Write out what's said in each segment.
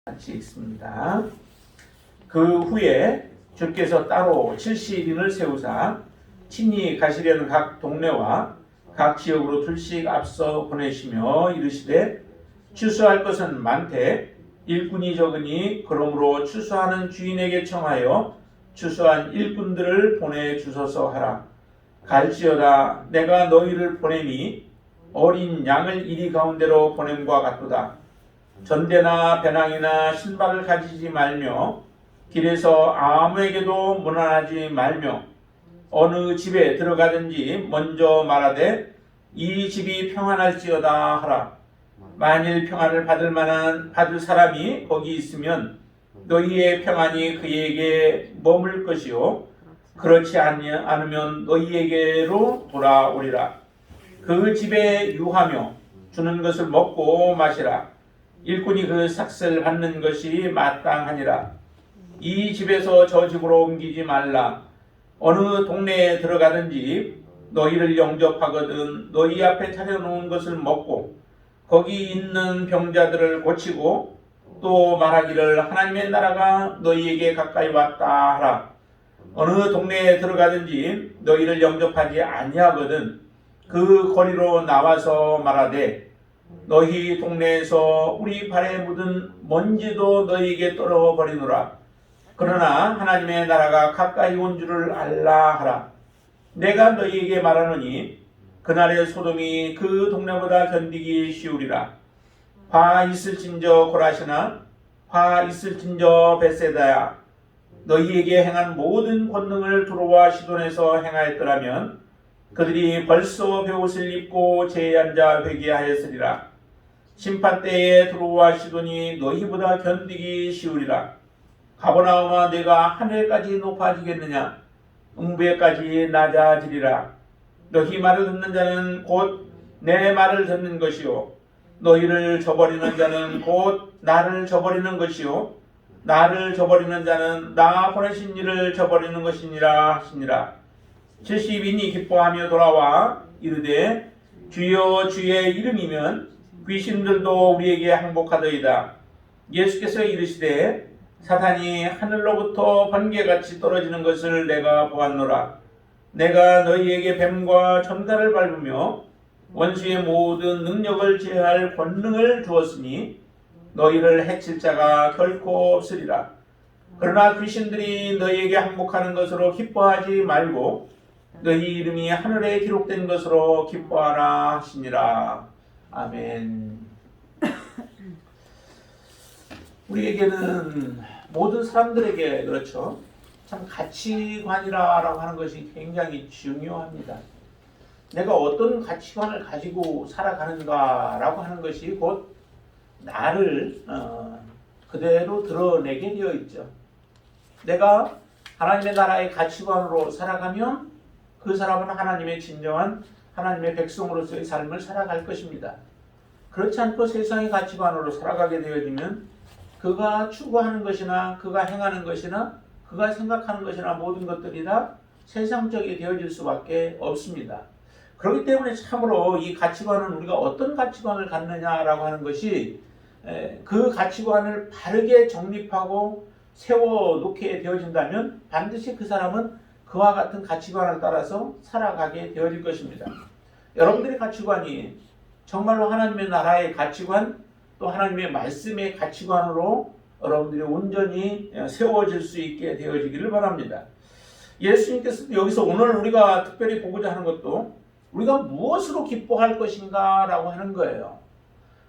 같이 읽습니다. 그 후에 주께서 따로 70인을 세우사 친히 가시려는 각 동네와 각 지역으로 둘씩 앞서 보내시며 이르시되 추수할 것은 많되 일꾼이 적으니 그러므로 추수하는 주인에게 청하여 추수한 일꾼들을 보내주소서 하라. 갈지어다 내가 너희를 보내니 어린 양을 이리 가운데로 보냄과 같도다. 전대나 배낭이나 신발을 가지지 말며 길에서 아무에게도 문안하지 말며 어느 집에 들어가든지 먼저 말하되 이 집이 평안할지어다 하라. 만일 평안을 받을 사람이 거기 있으면 너희의 평안이 그에게 머물 것이요 그렇지 않으면 너희에게로 돌아오리라. 그 집에 유하며 주는 것을 먹고 마시라. 일꾼이 그 삭슬 받는 것이 마땅하니라. 이 집에서 저 집으로 옮기지 말라. 어느 동네에 들어가든지 너희를 영접하거든 너희 앞에 차려놓은 것을 먹고 거기 있는 병자들을 고치고 또 말하기를 하나님의 나라가 너희에게 가까이 왔다 하라. 어느 동네에 들어가든지 너희를 영접하지 아니하거든 그 거리로 나와서 말하되 너희 동네에서 우리 발에 묻은 먼지도 너희에게 떨어버리노라. 그러나 하나님의 나라가 가까이 온 줄을 알라 하라. 내가 너희에게 말하노니 그날의 소돔이 그 동네보다 견디기 쉬우리라. 화 있을진저 고라시나 화 있을진저 벳세다야 너희에게 행한 모든 권능을 두로와 시돈에서 행하였더라면 그들이 벌써 베옷을 입고 제에 앉아 회개하였으리라. 심판때에 두로와 시돈이 너희보다 견디기 쉬우리라. 가버나움아 내가 하늘까지 높아지겠느냐 음부에까지 낮아지리라. 너희 말을 듣는 자는 곧 내 말을 듣는 것이요 너희를 저버리는 자는 곧 나를 저버리는 것이요 나를 저버리는 자는 나 보내신 이를 저버리는 것이니라 하시니라. 70인이 기뻐하며 돌아와 이르되 주여 주의 이름이면 귀신들도 우리에게 항복하더이다. 예수께서 이르시되 사탄이 하늘로부터 번개같이 떨어지는 것을 내가 보았노라. 내가 너희에게 뱀과 전갈을 밟으며 원수의 모든 능력을 제할 권능을 주었으니 너희를 해칠 자가 결코 없으리라. 그러나 귀신들이 너희에게 항복하는 것으로 기뻐하지 말고 너희 이름이 하늘에 기록된 것으로 기뻐하라 하시니라. 아멘. 우리에게는 모든 사람들에게 그렇죠. 참 가치관이라고 하는 것이 굉장히 중요합니다. 내가 어떤 가치관을 가지고 살아가는가라고 하는 것이 곧 나를 그대로 드러내게 되어 있죠. 내가 하나님의 나라의 가치관으로 살아가면 그 사람은 하나님의 진정한 하나님의 백성으로서의 삶을 살아갈 것입니다. 그렇지 않고 세상의 가치관으로 살아가게 되어지면 그가 추구하는 것이나 그가 행하는 것이나 그가 생각하는 것이나 모든 것들이 다 세상적이 되어질 수밖에 없습니다. 그렇기 때문에 참으로 이 가치관은 우리가 어떤 가치관을 갖느냐라고 하는 것이 그 가치관을 바르게 정립하고 세워놓게 되어진다면 반드시 그 사람은 그와 같은 가치관을 따라서 살아가게 되어질 것입니다. 여러분들의 가치관이 정말로 하나님의 나라의 가치관 또 하나님의 말씀의 가치관으로 여러분들이 온전히 세워질 수 있게 되어지기를 바랍니다. 예수님께서 여기서 오늘 우리가 특별히 보고자 하는 것도 우리가 무엇으로 기뻐할 것인가 라고 하는 거예요.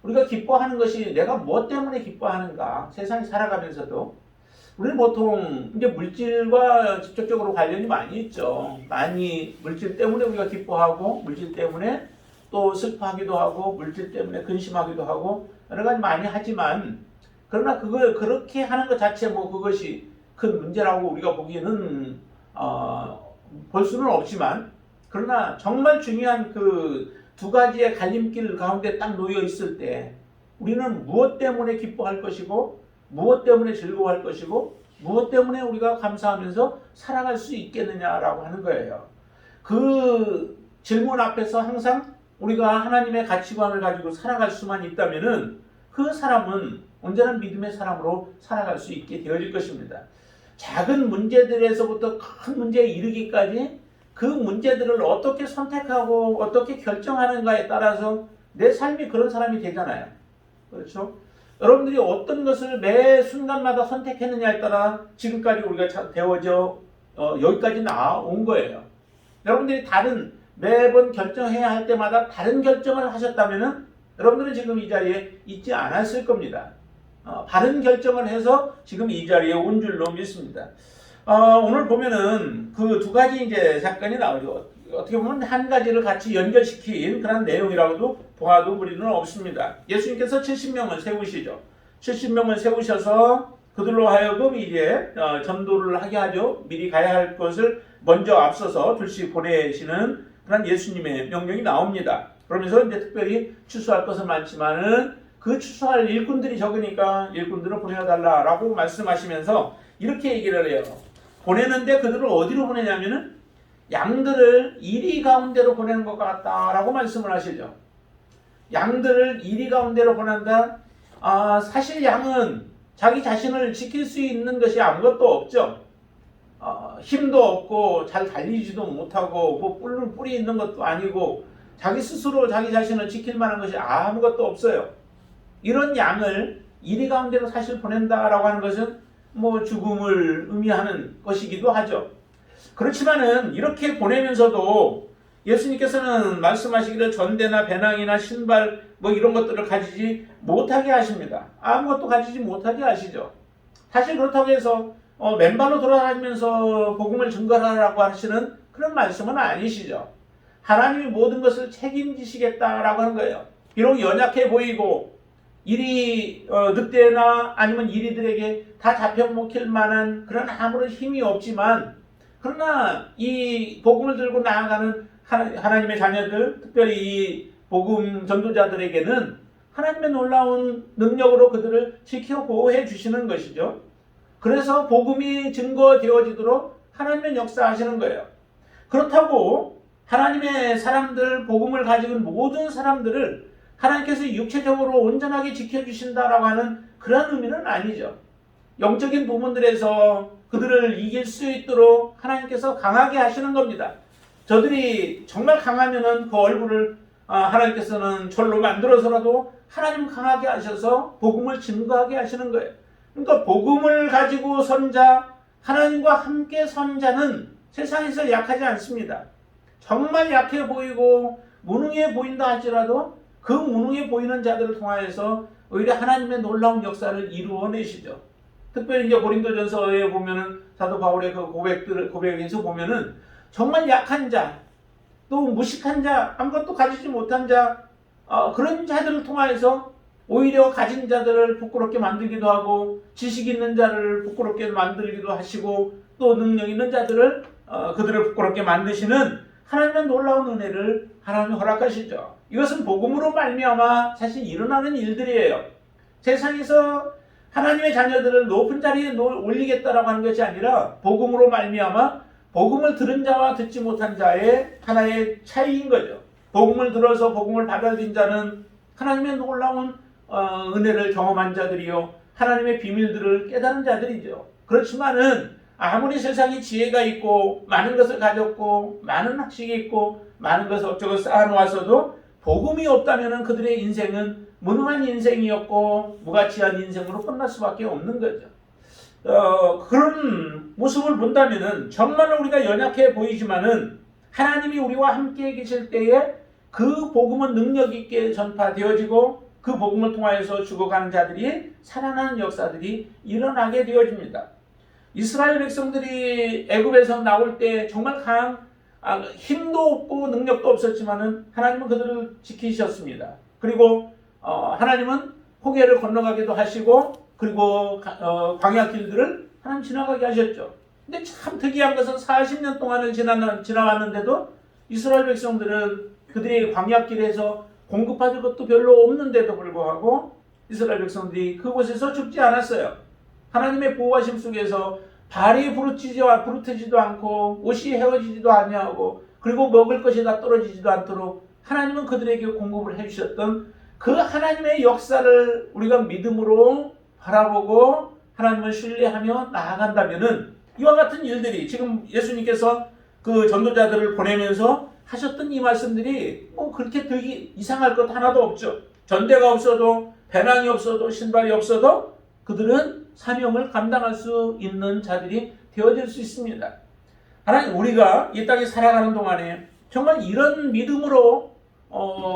우리가 기뻐하는 것이 내가 뭐 때문에 기뻐하는가 세상에 살아가면서도 우리는 보통 이제 물질과 직접적으로 관련이 많이 있죠. 많이 물질 때문에 우리가 기뻐하고 물질 때문에 또 슬퍼하기도 하고 물질 때문에 근심하기도 하고 여러 가지 많이 하지만 그러나 그걸 그렇게 하는 것 자체 그것이 큰 문제라고 우리가 보기에는 볼 수는 없지만 그러나 정말 중요한 그 두 가지의 갈림길 가운데 딱 놓여 있을 때 우리는 무엇 때문에 기뻐할 것이고 무엇 때문에 즐거워할 것이고 무엇 때문에 우리가 감사하면서 살아갈 수 있겠느냐라고 하는 거예요. 그 질문 앞에서 항상 우리가 하나님의 가치관을 가지고 살아갈 수만 있다면은 그 사람은 온전한 믿음의 사람으로 살아갈 수 있게 되어질 것입니다. 작은 문제들에서부터 큰 문제에 이르기까지 그 문제들을 어떻게 선택하고 어떻게 결정하는가에 따라서 내 삶이 그런 사람이 되잖아요. 그렇죠? 여러분들이 어떤 것을 매 순간마다 선택했느냐에 따라 지금까지 우리가 되어져 여기까지 나온 거예요. 여러분들이 매번 결정해야 할 때마다 다른 결정을 하셨다면 여러분들은 지금 이 자리에 있지 않았을 겁니다. 바른 결정을 해서 지금 이 자리에 온 줄로 믿습니다. 오늘 보면은 그 두 가지 이제 사건이 나오죠. 어떻게 보면 한 가지를 같이 연결시킨 그런 내용이라고도 보아도 무리는 없습니다. 예수님께서 70명을 세우시죠. 70명을 세우셔서 그들로 하여금 이제 전도를 하게 하죠. 미리 가야 할 것을 먼저 앞서서 둘씩 보내시는 그런 예수님의 명령이 나옵니다. 그러면서 이제 특별히 추수할 것은 많지만은 그 추수할 일꾼들이 적으니까 일꾼들을 보내달라라고 말씀하시면서 이렇게 얘기를 해요. 보내는데 그들을 어디로 보내냐면은 양들을 이리 가운데로 보내는 것 같다라고 말씀을 하시죠. 양들을 이리 가운데로 보낸다. 사실 양은 자기 자신을 지킬 수 있는 것이 아무것도 없죠. 힘도 없고 잘 달리지도 못하고 뭐 뿔이 있는 것도 아니고 자기 스스로 자기 자신을 지킬 만한 것이 아무것도 없어요. 이런 양을 이리 가운데로 사실 보낸다라고 하는 것은 뭐 죽음을 의미하는 것이기도 하죠. 그렇지만은 이렇게 보내면서도 예수님께서는 말씀하시기를 전대나 배낭이나 신발 뭐 이런 것들을 가지지 못하게 하십니다. 아무것도 가지지 못하게 하시죠. 사실 그렇다고 해서 맨발로 돌아다니면서 복음을 증거하라고 하시는 그런 말씀은 아니시죠. 하나님이 모든 것을 책임지시겠다라고 하는 거예요. 비록 연약해 보이고 일이 늑대나 아니면 이리들에게 다 잡혀 먹힐 만한 그런 아무런 힘이 없지만 그러나 이 복음을 들고 나아가는 하나님의 자녀들, 특별히 이 복음 전도자들에게는 하나님의 놀라운 능력으로 그들을 지켜 보호해 주시는 것이죠. 그래서 복음이 증거되어지도록 하나님의 역사하시는 거예요. 그렇다고 하나님의 사람들, 복음을 가지고 있는 모든 사람들을 하나님께서 육체적으로 온전하게 지켜주신다라고 하는 그런 의미는 아니죠. 영적인 부분들에서 그들을 이길 수 있도록 하나님께서 강하게 하시는 겁니다. 저들이 정말 강하면은 그 얼굴을 하나님께서는 절로 만들어서라도 하나님 강하게 하셔서 복음을 증거하게 하시는 거예요. 그러니까 복음을 가지고 선자, 하나님과 함께 선자는 세상에서 약하지 않습니다. 정말 약해 보이고 무능해 보인다 할지라도 그 무능해 보이는 자들을 통하여서 오히려 하나님의 놀라운 역사를 이루어내시죠. 특별히 이제 고린도전서에 보면은 사도 바울의 그 고백에서 보면은 정말 약한 자, 또 무식한 자, 아무것도 가지지 못한 자, 그런 자들을 통하여서 오히려 가진 자들을 부끄럽게 만들기도 하고 지식 있는 자를 부끄럽게 만들기도 하시고 또 능력 있는 자들을 그들을 부끄럽게 만드시는 하나님의 놀라운 은혜를 하나님이 허락하시죠. 이것은 복음으로 말미암아 사실 일어나는 일들이에요. 세상에서 하나님의 자녀들을 높은 자리에 올리겠다라고 하는 것이 아니라 복음으로 말미암아 복음을 들은 자와 듣지 못한 자의 하나의 차이인 거죠. 복음을 들어서 복음을 받아들인 자는 하나님의 놀라운 은혜를 경험한 자들이요 하나님의 비밀들을 깨달은 자들이죠. 그렇지만은 아무리 세상에 지혜가 있고 많은 것을 가졌고 많은 학식이 있고 많은 것을 어쩌고 쌓아놓았어도 복음이 없다면 그들의 인생은 무능한 인생이었고 무가치한 인생으로 끝날 수밖에 없는 거죠. 그런 모습을 본다면은 정말로 우리가 연약해 보이지만은 하나님이 우리와 함께 계실 때에 그 복음은 능력 있게 전파되어지고 그 복음을 통하여서 죽어가는 자들이 살아나는 역사들이 일어나게 되어집니다. 이스라엘 백성들이 애굽에서 나올 때 정말 힘도 없고 능력도 없었지만은 하나님은 그들을 지키셨습니다. 그리고 하나님은 홍해를 건너가기도 하시고 그리고 광야 길들을 하나님 지나가게 하셨죠. 근데 참 특이한 것은 40년 동안을 지나왔는데도 이스라엘 백성들은 그들의 광야 길에서 공급받을 것도 별로 없는데도 불구하고 이스라엘 백성들이 그곳에서 죽지 않았어요. 하나님의 보호하심 속에서 발이 부르트지도 않고 옷이 헤어지지도 아니하고 그리고 먹을 것이 다 떨어지지도 않도록 하나님은 그들에게 공급을 해주셨던 그 하나님의 역사를 우리가 믿음으로 바라보고 하나님을 신뢰하며 나아간다면은 이와 같은 일들이 지금 예수님께서 그 전도자들을 보내면서 하셨던 이 말씀들이 뭐 그렇게 되게 이상할 것 하나도 없죠. 전대가 없어도 배낭이 없어도 신발이 없어도 그들은 사명을 감당할 수 있는 자들이 되어질 수 있습니다. 하나님, 우리가 이 땅에 살아가는 동안에 정말 이런 믿음으로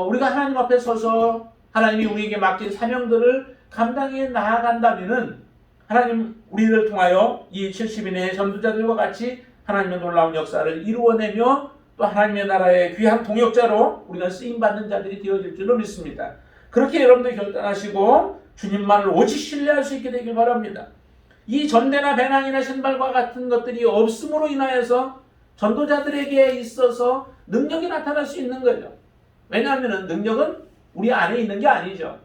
우리가 하나님 앞에 서서 하나님이 우리에게 맡긴 사명들을 감당해 나아간다면은 하나님 우리를 통하여 이 70인의 전도자들과 같이 하나님의 놀라운 역사를 이루어내며 또 하나님의 나라의 귀한 동역자로 우리가 쓰임받는 자들이 되어질 줄로 믿습니다. 그렇게 여러분들 결단하시고 주님만을 오직 신뢰할 수 있게 되길 바랍니다. 이 전대나 배낭이나 신발과 같은 것들이 없음으로 인하여서 전도자들에게 있어서 능력이 나타날 수 있는 거죠. 왜냐하면 능력은 우리 안에 있는 게 아니죠.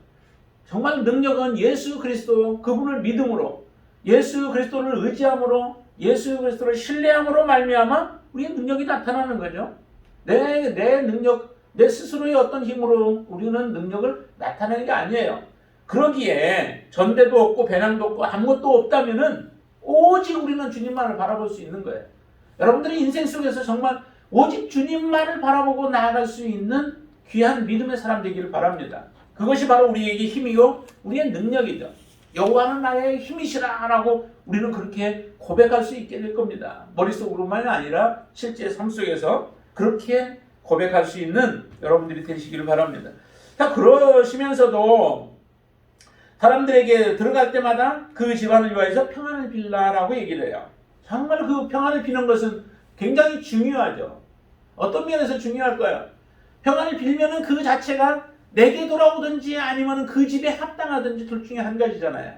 정말 능력은 예수 그리스도 그분을 믿음으로 예수 그리스도를 의지함으로 예수 그리스도를 신뢰함으로 말미암아 우리의 능력이 나타나는 거죠. 내 능력, 내 스스로의 어떤 힘으로 우리는 능력을 나타내는 게 아니에요. 그러기에 전대도 없고 배낭도 없고 아무것도 없다면은 오직 우리는 주님만을 바라볼 수 있는 거예요. 여러분들의 인생 속에서 정말 오직 주님만을 바라보고 나아갈 수 있는 귀한 믿음의 사람 되기를 바랍니다. 그것이 바로 우리에게 힘이요 우리의 능력이죠. 여호와는 나의 힘이시라라고 우리는 그렇게 고백할 수 있게 될 겁니다. 머릿속으로만이 아니라 실제 삶 속에서 그렇게 고백할 수 있는 여러분들이 되시기를 바랍니다. 자, 그러시면서도 사람들에게 들어갈 때마다 그 집안을 위하여서 평안을 빌라라고 얘기를 해요. 정말 그 평안을 비는 것은 굉장히 중요하죠. 어떤 면에서 중요할까요? 평안을 빌면은 그 자체가 내게 돌아오든지 아니면 그 집에 합당하든지 둘 중에 한 가지잖아요.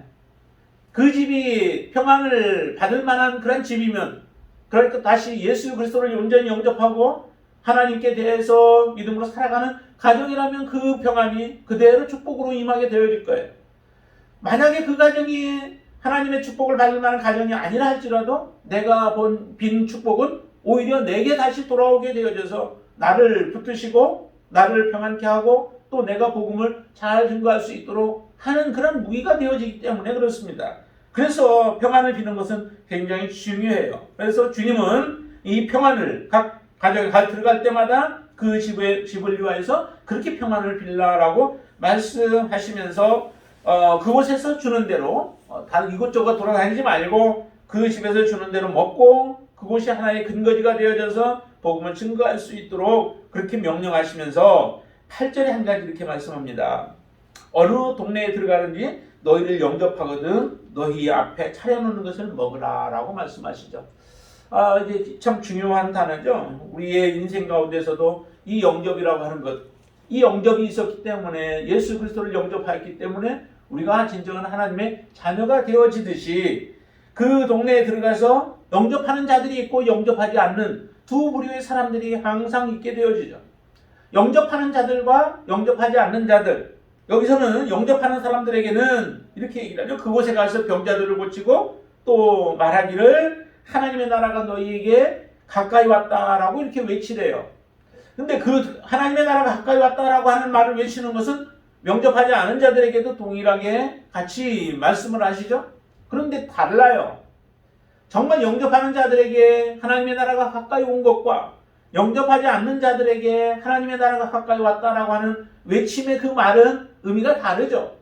그 집이 평안을 받을 만한 그런 집이면 그러니까 다시 예수 그리스도를 온전히 영접하고 하나님께 대해서 믿음으로 살아가는 가정이라면 그 평안이 그대로 축복으로 임하게 되어질 거예요. 만약에 그 가정이 하나님의 축복을 받을 만한 가정이 아니라 할지라도 내가 빈 축복은 오히려 내게 다시 돌아오게 되어져서 나를 붙드시고 나를 평안케 하고 또 내가 복음을 잘 증거할 수 있도록 하는 그런 무기가 되어지기 때문에 그렇습니다. 그래서 평안을 비는 것은 굉장히 중요해요. 그래서 주님은 이 평안을 각 가정에 들어갈 때마다 그 집을 위하여서 그렇게 평안을 빌라라고 말씀하시면서 그곳에서 주는 대로 다른 이곳저곳 돌아다니지 말고 그 집에서 주는 대로 먹고 그곳이 하나의 근거지가 되어져서 복음을 증거할 수 있도록 그렇게 명령하시면서 8절에 한 가지 이렇게 말씀합니다. 어느 동네에 들어가든지 너희를 영접하거든 너희 앞에 차려놓는 것을 먹으라 라고 말씀하시죠. 이제 참 중요한 단어죠. 우리의 인생 가운데서도 이 영접이라고 하는 것, 이 영접이 있었기 때문에 예수 그리스도를 영접하였기 때문에 우리가 진정한 하나님의 자녀가 되어지듯이 그 동네에 들어가서 영접하는 자들이 있고 영접하지 않는 두 부류의 사람들이 항상 있게 되어지죠. 영접하는 자들과 영접하지 않는 자들. 여기서는 영접하는 사람들에게는 이렇게 얘기를 하죠. 그곳에 가서 병자들을 고치고 또 말하기를 하나님의 나라가 너희에게 가까이 왔다라고 이렇게 외치래요. 근데 그 하나님의 나라가 가까이 왔다라고 하는 말을 외치는 것은 영접하지 않은 자들에게도 동일하게 같이 말씀을 하시죠. 그런데 달라요. 정말 영접하는 자들에게 하나님의 나라가 가까이 온 것과 영접하지 않는 자들에게 하나님의 나라가 가까이 왔다라고 하는 외침의 그 말은 의미가 다르죠.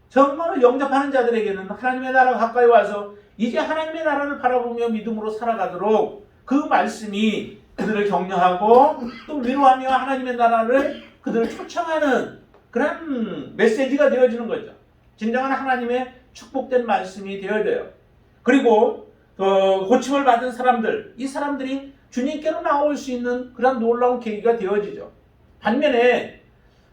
정말 영접하는 자들에게는 하나님의 나라가 가까이 와서 이제 하나님의 나라를 바라보며 믿음으로 살아가도록 그 말씀이 그들을 격려하고 또 위로하며 하나님의 나라를 그들을 초청하는 그런 메시지가 되어지는 거죠. 진정한 하나님의 축복된 말씀이 되어져요. 그리고 고침을 받은 사람들, 이 사람들이 주님께로 나올 수 있는 그런 놀라운 계기가 되어지죠. 반면에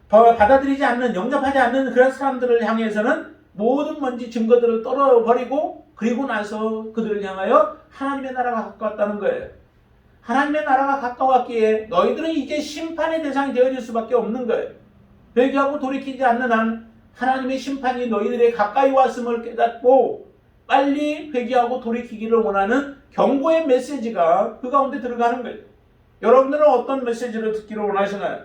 받아들이지 않는, 영접하지 않는 그런 사람들을 향해서는 모든 먼지 증거들을 떨어버리고 그리고 나서 그들을 향하여 하나님의 나라가 가까웠다는 거예요. 하나님의 나라가 가까웠기에 너희들은 이제 심판의 대상이 되어질 수밖에 없는 거예요. 회개하고 돌이키지 않는 한 하나님의 심판이 너희들의 가까이 왔음을 깨닫고 빨리 회개하고 돌이키기를 원하는 경고의 메시지가 그 가운데 들어가는 거예요. 여러분들은 어떤 메시지를 듣기를 원하시나요?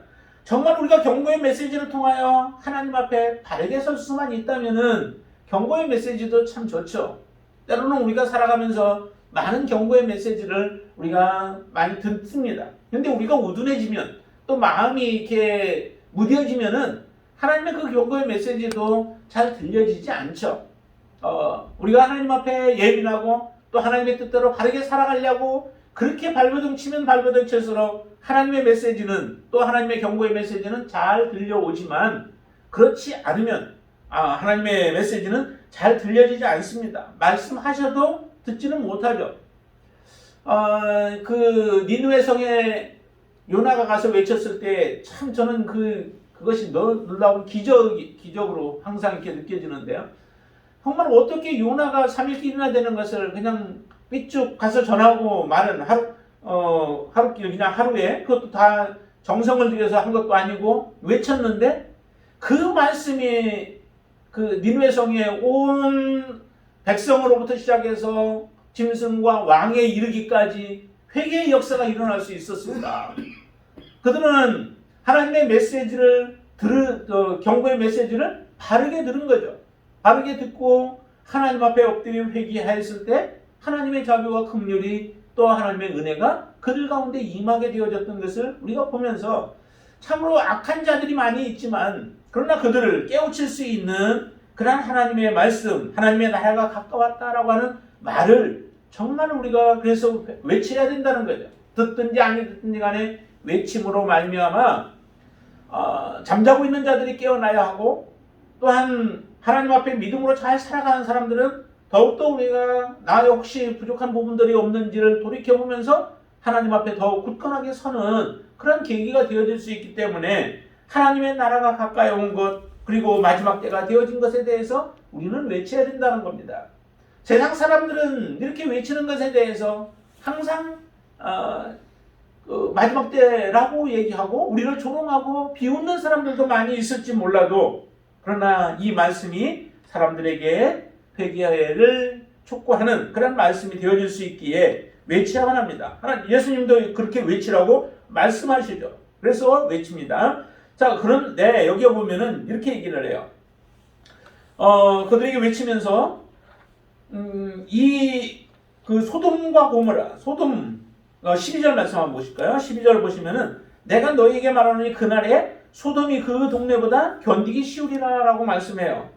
정말 우리가 경고의 메시지를 통하여 하나님 앞에 바르게 설 수만 있다면은 경고의 메시지도 참 좋죠. 때로는 우리가 살아가면서 많은 경고의 메시지를 우리가 많이 듣습니다. 근데 우리가 우둔해지면 또 마음이 이렇게 무뎌지면은 하나님의 그 경고의 메시지도 잘 들려지지 않죠. 우리가 하나님 앞에 예민하고 또 하나님의 뜻대로 바르게 살아가려고 그렇게 발버둥 치면 발버둥 칠수록 하나님의 메시지는 또 하나님의 경고의 메시지는 잘 들려오지만 그렇지 않으면 하나님의 메시지는 잘 들려지지 않습니다. 말씀하셔도 듣지는 못하죠. 그 니느웨 성에 요나가 가서 외쳤을 때 참 저는 그것이 놀라운 기적으로 항상 이렇게 느껴지는데요. 정말 어떻게 요나가 3일길이나 되는 것을 그냥 삐쭉 가서 전하고 마는 그냥 하루에 그것도 다 정성을 들여서 한 것도 아니고 외쳤는데 그 말씀이 그 니느웨 성에 온 백성으로부터 시작해서 짐승과 왕에 이르기까지 회개의 역사가 일어날 수 있었습니다. 그들은 하나님의 메시지를 경고의 메시지를 바르게 들은 거죠. 바르게 듣고 하나님 앞에 엎드려 회개하였을 때 하나님의 자비와 긍휼이 또 하나님의 은혜가 그들 가운데 임하게 되어졌던 것을 우리가 보면서 참으로 악한 자들이 많이 있지만 그러나 그들을 깨우칠 수 있는 그러한 하나님의 말씀, 하나님의 나라가 가까웠다라고 하는 말을 정말 우리가 그래서 외쳐야 된다는 거죠. 듣든지 아니 듣든지 간에 외침으로 말미암아 잠자고 있는 자들이 깨어나야 하고 또한 하나님 앞에 믿음으로 잘 살아가는 사람들은 더욱더 우리가 나 혹시 부족한 부분들이 없는지를 돌이켜보면서 하나님 앞에 더욱 굳건하게 서는 그런 계기가 되어질 수 있기 때문에 하나님의 나라가 가까이 온 것 그리고 마지막 때가 되어진 것에 대해서 우리는 외쳐야 된다는 겁니다. 세상 사람들은 이렇게 외치는 것에 대해서 항상 마지막 때라고 얘기하고 우리를 조롱하고 비웃는 사람들도 많이 있을지 몰라도 그러나 이 말씀이 사람들에게 회개를 촉구하는 그런 말씀이 되어질 수 있기에 외쳐야만 합니다. 예수님도 그렇게 외치라고 말씀하시죠. 그래서 외칩니다. 자, 그런데 여기 보면은 이렇게 얘기를 해요. 그들에게 외치면서 그 소돔과 고모라, 소돔 12절 말씀 한번 보실까요? 12절 보시면은 내가 너희에게 말하노니 그날에 소돔이 그 동네보다 견디기 쉬우리라 라고 말씀해요.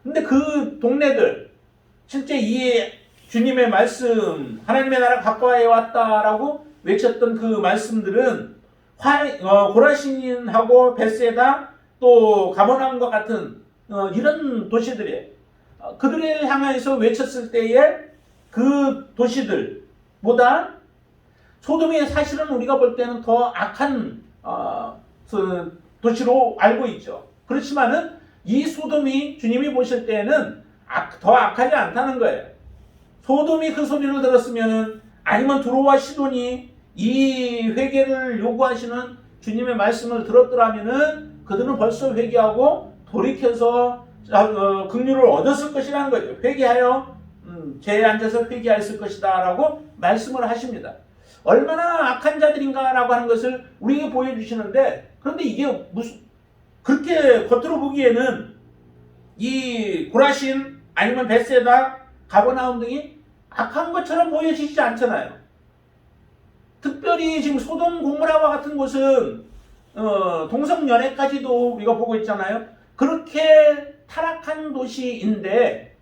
근데 그 동네들 실제 이 주님의 말씀 하나님의 나라 가까이 왔다라고 외쳤던 그 말씀들은 고라신하고 벳세다 또 가버나움과 같은 이런 도시들이 그들을 향해서 외쳤을 때에 그 도시들보다 소돔이 사실은 우리가 볼 때는 더 악한 도시로 알고 있죠. 그렇지만은 이 소돔이 주님이 보실 때에는 더 악하지 않다는 거예요. 소돔이 그 소리를 들었으면은 아니면 두로와 시돈이 이 회개를 요구하시는 주님의 말씀을 들었더라면은 그들은 벌써 회개하고 돌이켜서 긍휼을 얻었을 것이라는 거죠. 회개하여 죄에 앉아서 회개하였을 것이다 라고 말씀을 하십니다. 얼마나 악한 자들인가라고 하는 것을 우리에게 보여주시는데 그런데 이게 그렇게 겉으로 보기에는 이 고라신 아니면 벳세다 가버나움 등이 악한 것처럼 보여지지 않잖아요. 특별히 지금 소돔 고모라와 같은 곳은 동성연애까지도 우리가 보고 있잖아요. 그렇게 타락한 도시인데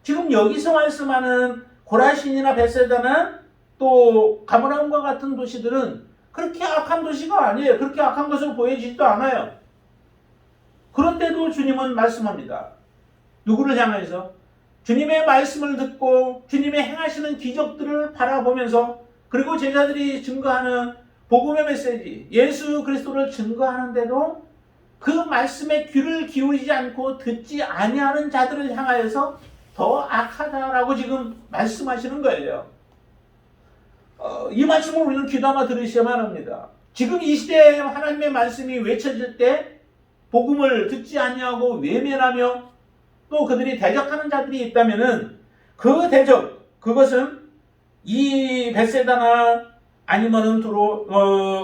지금 여기서 말씀하는 고라신이나 벳세다나 또 가버나움과 같은 도시들은 그렇게 악한 도시가 아니에요. 그렇게 악한 것으로 보여지지도 않아요. 그런데도 주님은 말씀합니다. 누구를 향해서? 주님의 말씀을 듣고 주님의 행하시는 기적들을 바라보면서 그리고 제자들이 증거하는 복음의 메시지 예수 그리스도를 증거하는데도 그 말씀에 귀를 기울이지 않고 듣지 아니하는 자들을 향하여서 더 악하다라고 지금 말씀하시는 거예요. 이 말씀을 우리는 귀담아 들으셔야만 합니다. 지금 이 시대에 하나님의 말씀이 외쳐질 때 복음을 듣지 아니하고 외면하며 또 그들이 대적하는 자들이 있다면은 그 대적 그것은 이 벳세다나 아니면은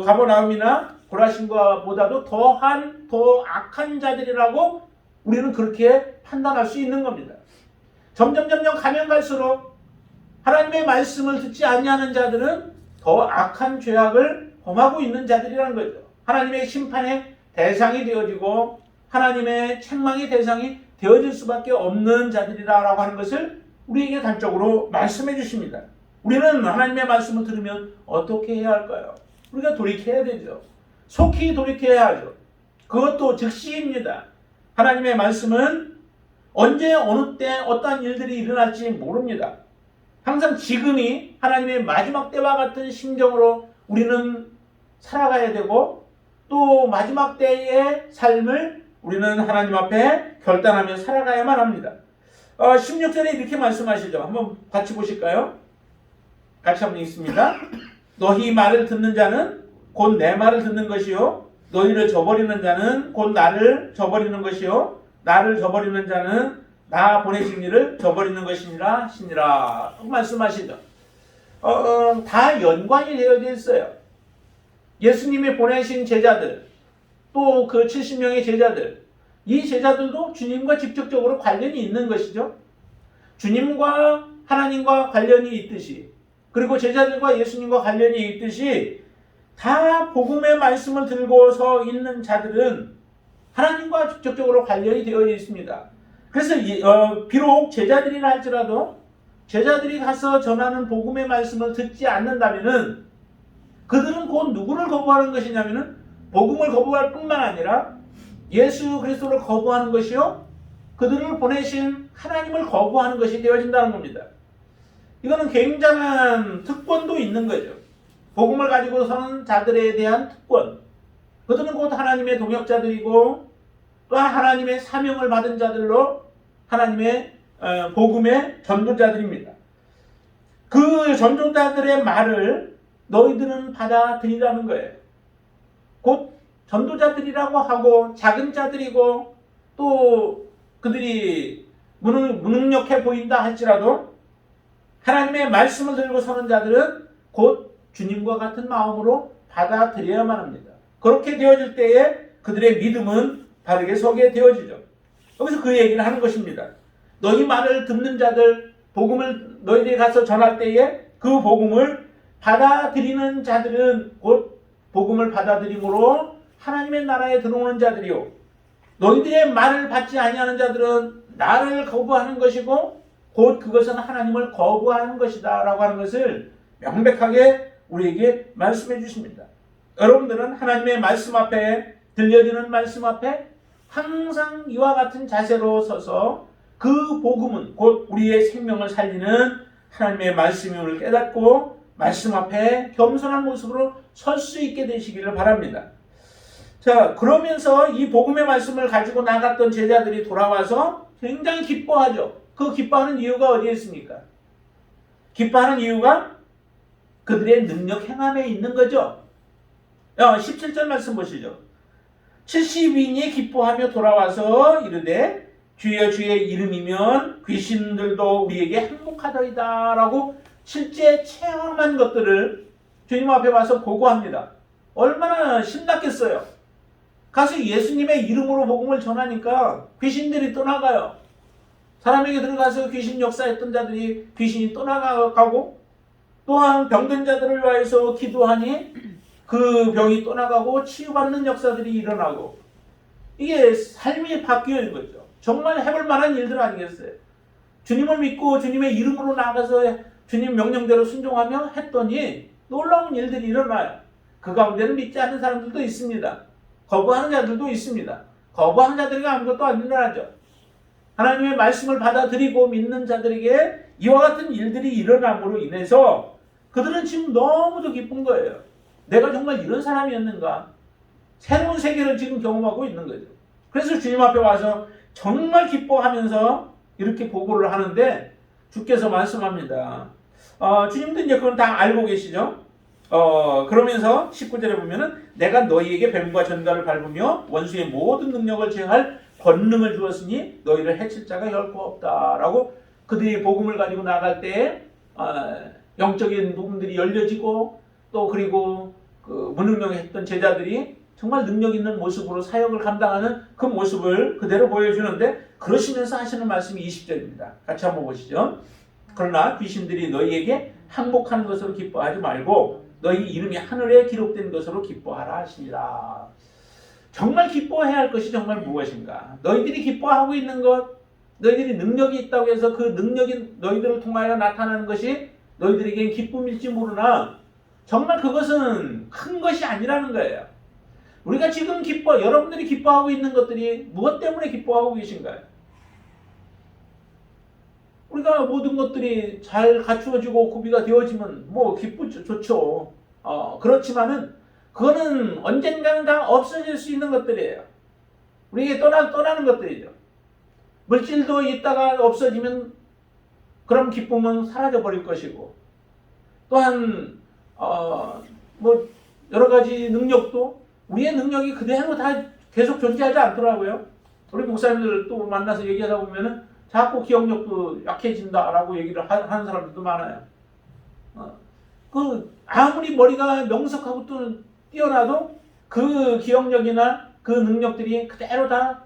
가버나움이나 고라신과 보다도 더 악한 자들이라고 우리는 그렇게 판단할 수 있는 겁니다. 점점 가면 갈수록 하나님의 말씀을 듣지 아니하는 자들은 더 악한 죄악을 범하고 있는 자들이라는 거죠. 하나님의 심판의 대상이 되어지고 하나님의 책망의 대상이 되어질 수밖에 없는 자들이라고 하는 것을 우리에게 단적으로 말씀해 주십니다. 우리는 하나님의 말씀을 들으면 어떻게 해야 할까요? 우리가 돌이켜야 되죠. 속히 돌이켜야 하죠. 그것도 즉시입니다. 하나님의 말씀은 언제 어느 때 어떠한 일들이 일어날지 모릅니다. 항상 지금이 하나님의 마지막 때와 같은 심정으로 우리는 살아가야 되고 또 마지막 때의 삶을 우리는 하나님 앞에 결단하며 살아가야만 합니다. 16절에 이렇게 말씀하시죠. 한번 같이 보실까요? 같이 한번 읽습니다. 너희 말을 듣는 자는 곧 내 말을 듣는 것이요 너희를 저버리는 자는 곧 나를 저버리는 것이요 나를 저버리는 자는 나 보내신 이를 저버리는 것이니라 하시니라 말씀하시죠. 다 연관이 되어져 있어요. 예수님이 보내신 제자들 또 그 70명의 제자들 이 제자들도 주님과 직접적으로 관련이 있는 것이죠. 주님과 하나님과 관련이 있듯이 그리고 제자들과 예수님과 관련이 있듯이 다 복음의 말씀을 들고서 있는 자들은 하나님과 직접적으로 관련이 되어 있습니다. 그래서 비록 제자들이라 할지라도 제자들이 가서 전하는 복음의 말씀을 듣지 않는다면은 그들은 곧 누구를 거부하는 것이냐면은 복음을 거부할 뿐만 아니라 예수 그리스도를 거부하는 것이요 그들을 보내신 하나님을 거부하는 것이 되어진다는 겁니다. 이거는 굉장한 특권도 있는 거죠. 복음을 가지고 서는 자들에 대한 특권. 그들은 곧 하나님의 동역자들이고 또한 하나님의 사명을 받은 자들로 하나님의 복음의 전도자들입니다. 그 전도자들의 말을 너희들은 받아들이라는 거예요. 곧 전도자들이라고 하고 작은 자들이고 또 그들이 무능력해 보인다 할지라도 하나님의 말씀을 들고 서는 자들은 곧 주님과 같은 마음으로 받아들여야만 합니다. 그렇게 되어질 때에 그들의 믿음은 바르게 서게 되어지죠. 여기서 그 얘기를 하는 것입니다. 너희 말을 듣는 자들, 복음을 너희들이 가서 전할 때에 그 복음을 받아들이는 자들은 곧 복음을 받아들임으로 하나님의 나라에 들어오는 자들이요. 너희들의 말을 받지 아니하는 자들은 나를 거부하는 것이고 곧 그것은 하나님을 거부하는 것이다 라고 하는 것을 명백하게 우리에게 말씀해 주십니다. 여러분들은 하나님의 말씀 앞에 들려지는 말씀 앞에 항상 이와 같은 자세로 서서 그 복음은 곧 우리의 생명을 살리는 하나님의 말씀임을 깨닫고 말씀 앞에 겸손한 모습으로 설 수 있게 되시기를 바랍니다. 자, 그러면서 이 복음의 말씀을 가지고 나갔던 제자들이 돌아와서 굉장히 기뻐하죠. 그 기뻐하는 이유가 어디에 있습니까? 기뻐하는 이유가 그들의 능력 행함에 있는 거죠. 17절 말씀 보시죠. 70인이 기뻐하며 돌아와서 이르되 주여 주의 이름이면 귀신들도 우리에게 행복하더이다 라고 실제 체험한 것들을 주님 앞에 와서 보고합니다. 얼마나 신났겠어요. 가서 예수님의 이름으로 복음을 전하니까 귀신들이 떠나가요. 사람에게 들어가서 귀신 역사했던 자들이 귀신이 떠나가고 또한 병든 자들을 위해서 기도하니 그 병이 떠나가고 치유받는 역사들이 일어나고 이게 삶이 바뀌는 거죠. 정말 해볼 만한 일들 아니겠어요? 주님을 믿고 주님의 이름으로 나가서 주님 명령대로 순종하며 했더니 놀라운 일들이 일어나요. 그 가운데는 믿지 않는 사람들도 있습니다. 거부하는 자들도 있습니다. 거부하는 자들에게 아무것도 안 일어나죠. 하나님의 말씀을 받아들이고 믿는 자들에게 이와 같은 일들이 일어남으로 인해서 그들은 지금 너무도 기쁜 거예요. 내가 정말 이런 사람이었는가? 새로운 세계를 지금 경험하고 있는 거죠. 그래서 주님 앞에 와서 정말 기뻐하면서 이렇게 보고를 하는데 주께서 말씀합니다. 주님도 이제 그건 다 알고 계시죠? 그러면서 19절에 보면은 내가 너희에게 뱀과 전갈을 밟으며 원수의 모든 능력을 제할 권능을 주었으니 너희를 해칠 자가 결코 없다라고 그들이 복음을 가지고 나갈 때 영적인 부분들이 열려지고 또 그리고 그 무능력했던 제자들이 정말 능력 있는 모습으로 사역을 감당하는 그 모습을 그대로 보여주는데 그러시면서 하시는 말씀이 20절입니다. 같이 한번 보시죠. 그러나 귀신들이 너희에게 항복하는 것으로 기뻐하지 말고 너희 이름이 하늘에 기록된 것으로 기뻐하라 하시니라. 정말 기뻐해야 할 것이 정말 무엇인가? 너희들이 기뻐하고 있는 것, 너희들이 능력이 있다고 해서 그 능력이 너희들을 통하여 나타나는 것이 너희들에겐 기쁨일지 모르나 정말 그것은 큰 것이 아니라는 거예요. 우리가 지금 여러분들이 기뻐하고 있는 것들이 무엇 때문에 기뻐하고 계신가요? 우리가 모든 것들이 잘 갖추어지고 구비가 되어지면 기쁘죠, 좋죠. 그렇지만은 그거는 언젠가는 다 없어질 수 있는 것들이에요. 우리에게 떠나는 것들이죠. 물질도 있다가 없어지면 그럼 기쁨은 사라져 버릴 것이고, 또한 여러 가지 능력도 우리의 능력이 그대로 다 계속 존재하지 않더라고요. 우리 목사님들 또 만나서 얘기하다 보면은 자꾸 기억력도 약해진다라고 얘기를 하는 사람들도 많아요. 아무리 머리가 명석하고 또 뛰어나도 그 기억력이나 그 능력들이 그대로 다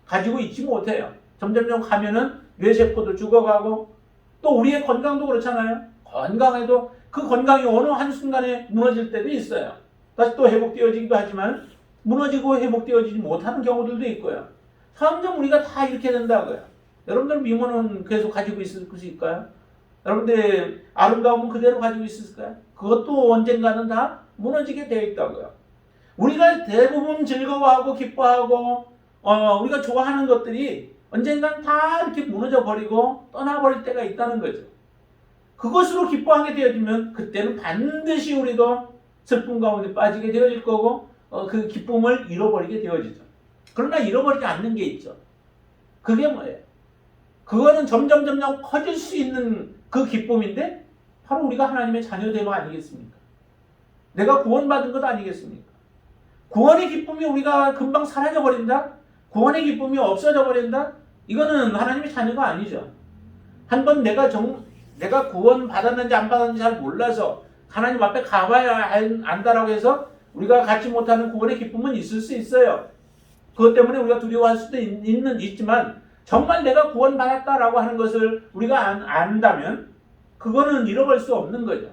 가지고 있지 못해요. 점점점 가면은 뇌세포도 죽어가고, 또 우리의 건강도 그렇잖아요. 건강해도 그 건강이 어느 한순간에 무너질 때도 있어요. 다시 또 회복되어지기도 하지만 무너지고 회복되어지지 못하는 경우들도 있고요. 점점 우리가 다 이렇게 된다고요. 여러분들 미모는 계속 가지고 있을 수 있을까요? 여러분들의 아름다움은 그대로 가지고 있을까요? 그것도 언젠가는 다 무너지게 되어 있다고요. 우리가 대부분 즐거워하고 기뻐하고 우리가 좋아하는 것들이 언젠간 다 이렇게 무너져 버리고 떠나버릴 때가 있다는 거죠. 그것으로 기뻐하게 되어지면 그때는 반드시 우리도 슬픔 가운데 빠지게 되어질 거고 그 기쁨을 잃어버리게 되어지죠. 그러나 잃어버리지 않는 게 있죠. 그게 뭐예요? 그거는 점점 커질 수 있는 그 기쁨인데 바로 우리가 하나님의 자녀됨 아니겠습니까? 내가 구원받은 것 아니겠습니까? 구원의 기쁨이 우리가 금방 사라져 버린다? 구원의 기쁨이 없어져 버린다? 이거는 하나님의 자녀가 아니죠. 한번 내가 구원받았는지 안 받았는지 잘 몰라서 하나님 앞에 가봐야 안다라고 해서 우리가 갖지 못하는 구원의 기쁨은 있을 수 있어요. 그것 때문에 우리가 두려워할 수도 있지만 정말 내가 구원받았다라고 하는 것을 우리가 안다면 그거는 잃어버릴 수 없는 거죠.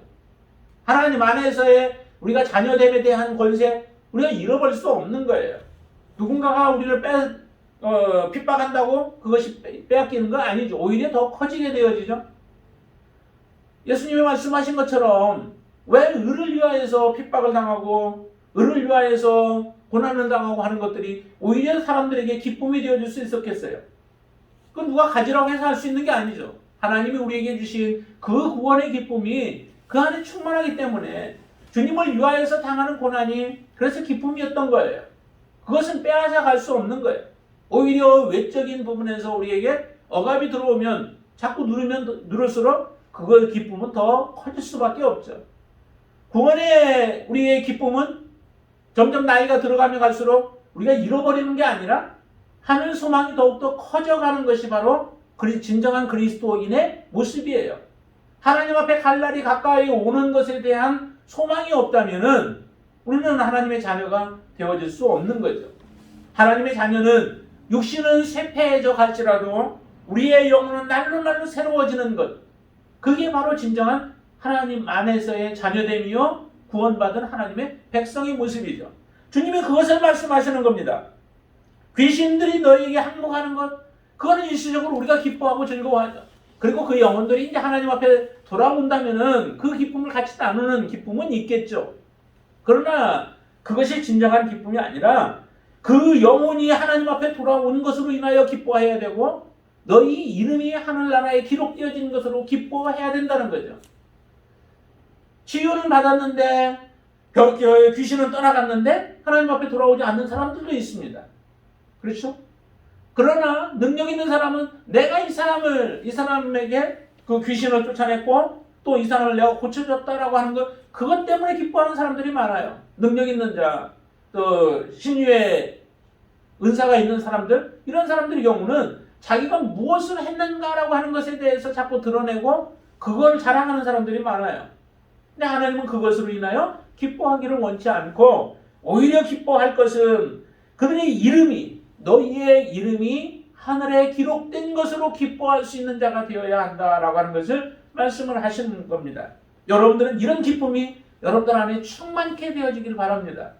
하나님 안에서의 우리가 자녀됨에 대한 권세 우리가 잃어버릴 수 없는 거예요. 누군가가 우리를 핍박한다고 그것이 빼앗기는 건 아니죠. 오히려 더 커지게 되어지죠. 예수님이 말씀하신 것처럼 왜 의를 위하여서 핍박을 당하고 의를 위하여서 고난을 당하고 하는 것들이 오히려 사람들에게 기쁨이 되어줄 수 있었겠어요? 그건 누가 가지라고 해서 할 수 있는 게 아니죠. 하나님이 우리에게 주신 그 구원의 기쁨이 그 안에 충만하기 때문에 주님을 위하여서 당하는 고난이 그래서 기쁨이었던 거예요. 그것은 빼앗아 갈 수 없는 거예요. 오히려 외적인 부분에서 우리에게 억압이 들어오면 자꾸 누를수록 그거의 기쁨은 더 커질 수밖에 없죠. 구원의 우리의 기쁨은 점점 나이가 들어가면 갈수록 우리가 잃어버리는 게 아니라 하늘 소망이 더욱더 커져가는 것이 바로 진정한 그리스도인의 모습이에요. 하나님 앞에 갈 날이 가까이 오는 것에 대한 소망이 없다면은 우리는 하나님의 자녀가 되어질 수 없는 거죠. 하나님의 자녀는 육신은 쇠폐해져 갈지라도 우리의 영혼은 날로 새로워지는 것. 그게 바로 진정한 하나님 안에서의 자녀됨이요 구원받은 하나님의 백성의 모습이죠. 주님이 그것을 말씀하시는 겁니다. 귀신들이 너희에게 항복하는 것, 그거는 일시적으로 우리가 기뻐하고 즐거워하죠. 그리고 그 영혼들이 이제 하나님 앞에 돌아온다면은 그 기쁨을 같이 나누는 기쁨은 있겠죠. 그러나 그것이 진정한 기쁨이 아니라 그 영혼이 하나님 앞에 돌아오는 것으로 인하여 기뻐해야 되고 너희 이름이 하늘나라에 기록되어진 것으로 기뻐해야 된다는 거죠. 치유는 받았는데 귀신은 떠나갔는데 하나님 앞에 돌아오지 않는 사람들도 있습니다. 그렇죠? 그러나 능력 있는 사람은 내가 이 사람에게 그 귀신을 쫓아냈고 또 이 사람을 내가 고쳐줬다라고 하는 것, 그것 때문에 기뻐하는 사람들이 많아요. 능력 있는 자, 또 신유의 은사가 있는 사람들, 이런 사람들의 경우는 자기가 무엇을 했는가라고 하는 것에 대해서 자꾸 드러내고 그걸 자랑하는 사람들이 많아요. 근데 하나님은 그것으로 인하여 기뻐하기를 원치 않고 오히려 기뻐할 것은 그들의 이름이, 너희의 이름이 하늘에 기록된 것으로 기뻐할 수 있는 자가 되어야 한다라고 하는 것을 말씀을 하시는 겁니다. 여러분들은 이런 기쁨이 여러분들 안에 충만케 되어지길 바랍니다.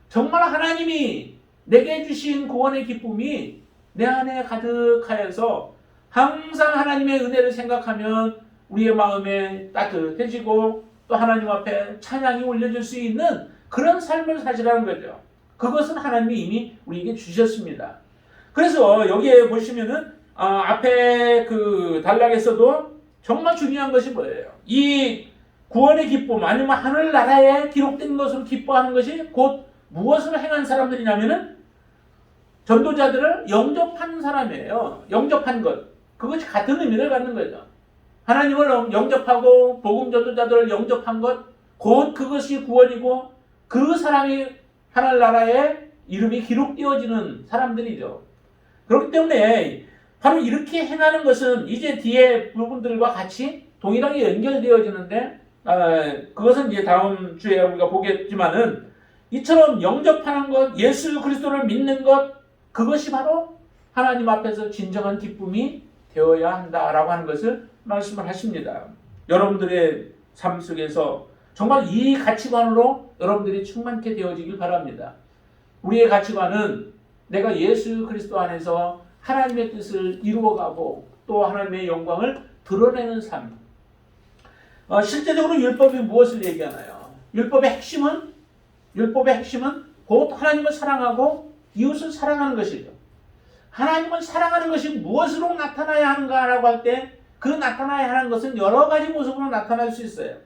정말 하나님이 내게 주신 구원의 기쁨이 내 안에 가득하여서 항상 하나님의 은혜를 생각하면 우리의 마음에 따뜻해지고 또 하나님 앞에 찬양이 올려질 수 있는 그런 삶을 사시라는 거죠. 그것은 하나님이 이미 우리에게 주셨습니다. 그래서 여기에 보시면은 앞에 그 단락에서도 정말 중요한 것이 뭐예요? 이 구원의 기쁨 아니면 하늘나라에 기록된 것으로 기뻐하는 것이 곧 무엇을 행한 사람들이냐면은 전도자들을 영접한 사람이에요. 영접한 것. 그것이 같은 의미를 갖는 거죠. 하나님을 영접하고 복음 전도자들을 영접한 것, 곧 그것이 구원이고 그 사람이 하늘나라에 이름이 기록되어지는 사람들이죠. 그렇기 때문에 바로 이렇게 행하는 것은 이제 뒤에 부분들과 같이 동일하게 연결되어지는데 그것은 이제 다음 주에 우리가 보겠지만은 이처럼 영접하는 것, 예수 그리스도를 믿는 것, 그것이 바로 하나님 앞에서 진정한 기쁨이 되어야 한다라고 하는 것을 말씀을 하십니다. 여러분들의 삶 속에서 정말 이 가치관으로 여러분들이 충만케 되어지길 바랍니다. 우리의 가치관은 내가 예수 그리스도 안에서 하나님의 뜻을 이루어가고 또 하나님의 영광을 드러내는 삶. 실제적으로 율법이 무엇을 얘기하나요? 율법의 핵심은 곧 하나님을 사랑하고 이웃을 사랑하는 것이죠. 하나님을 사랑하는 것이 무엇으로 나타나야 하는가라고 할 때 그 나타나야 하는 것은 여러 가지 모습으로 나타날 수 있어요.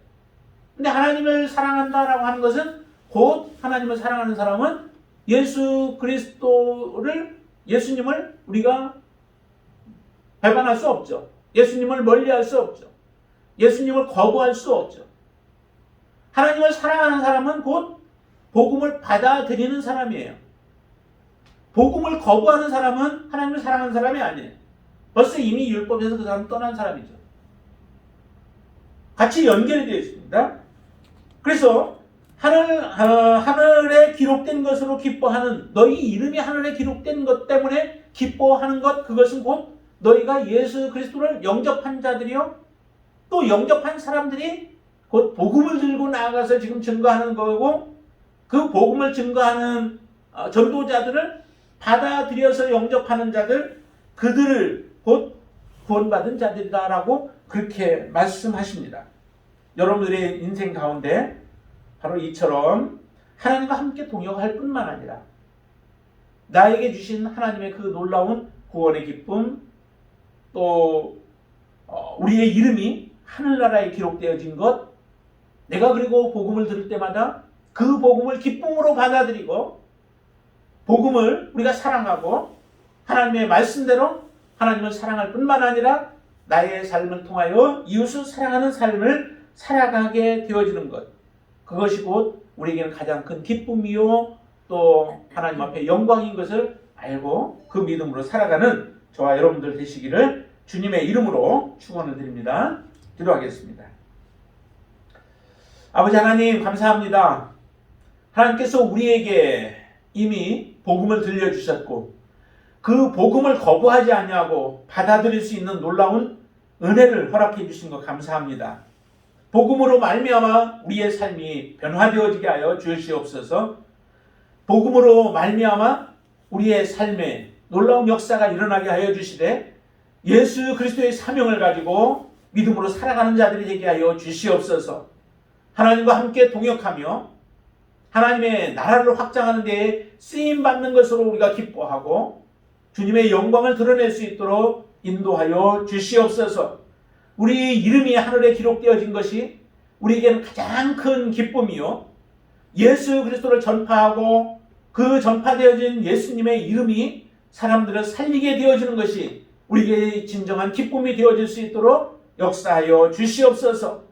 근데 하나님을 사랑한다라고 하는 것은 곧 하나님을 사랑하는 사람은 예수 그리스도를, 예수님을 우리가 배반할 수 없죠. 예수님을 멀리할 수 없죠. 예수님을 거부할 수 없죠. 하나님을 사랑하는 사람은 곧 복음을 받아들이는 사람이에요. 복음을 거부하는 사람은 하나님을 사랑하는 사람이 아니에요. 벌써 이미 율법에서 그 사람은 떠난 사람이죠. 같이 연결이 되어 있습니다. 그래서 하늘에 기록된 것으로 기뻐하는, 너희 이름이 하늘에 기록된 것 때문에 기뻐하는 것, 그것은 곧 너희가 예수 그리스도를 영접한 자들이요, 또 영접한 사람들이 곧 복음을 들고 나아가서 지금 증거하는 거고, 그 복음을 증거하는 전도자들을 받아들여서 영접하는 자들, 그들을 곧 구원받은 자들이다라고 그렇게 말씀하십니다. 여러분들의 인생 가운데 바로 이처럼 하나님과 함께 동역할 뿐만 아니라 나에게 주신 하나님의 그 놀라운 구원의 기쁨, 또 우리의 이름이 하늘나라에 기록되어진 것, 내가 그리고 복음을 들을 때마다 그 복음을 기쁨으로 받아들이고 복음을 우리가 사랑하고 하나님의 말씀대로 하나님을 사랑할 뿐만 아니라 나의 삶을 통하여 이웃을 사랑하는 삶을 살아가게 되어지는 것, 그것이 곧 우리에게는 가장 큰 기쁨이요 또 하나님 앞에 영광인 것을 알고 그 믿음으로 살아가는 저와 여러분들 되시기를 주님의 이름으로 축원을 드립니다. 기도하겠습니다. 아버지 하나님 감사합니다. 하나님께서 우리에게 이미 복음을 들려주셨고 그 복음을 거부하지 아니하고 받아들일 수 있는 놀라운 은혜를 허락해 주신 것 감사합니다. 복음으로 말미암아 우리의 삶이 변화되어지게 하여 주시옵소서. 복음으로 말미암아 우리의 삶에 놀라운 역사가 일어나게 하여 주시되 예수 그리스도의 사명을 가지고 믿음으로 살아가는 자들이 되게 하여 주시옵소서. 하나님과 함께 동역하며 하나님의 나라를 확장하는 데에 쓰임받는 것으로 우리가 기뻐하고 주님의 영광을 드러낼 수 있도록 인도하여 주시옵소서. 우리 이름이 하늘에 기록되어진 것이 우리에게는 가장 큰 기쁨이요, 예수 그리스도를 전파하고 그 전파되어진 예수님의 이름이 사람들을 살리게 되어지는 것이 우리에게 진정한 기쁨이 되어질 수 있도록 역사하여 주시옵소서.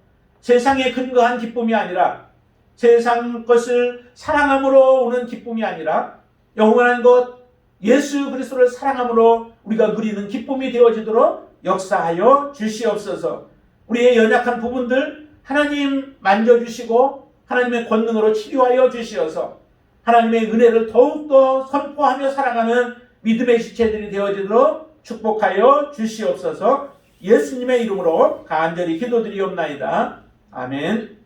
세상에 근거한 기쁨이 아니라, 세상 것을 사랑함으로 오는 기쁨이 아니라 영원한 것 예수 그리스도를 사랑함으로 우리가 누리는 기쁨이 되어지도록 역사하여 주시옵소서. 우리의 연약한 부분들 하나님 만져주시고 하나님의 권능으로 치료하여 주시어서 하나님의 은혜를 더욱더 선포하며 살아가는 믿음의 지체들이 되어지도록 축복하여 주시옵소서. 예수님의 이름으로 간절히 기도드리옵나이다. 아멘.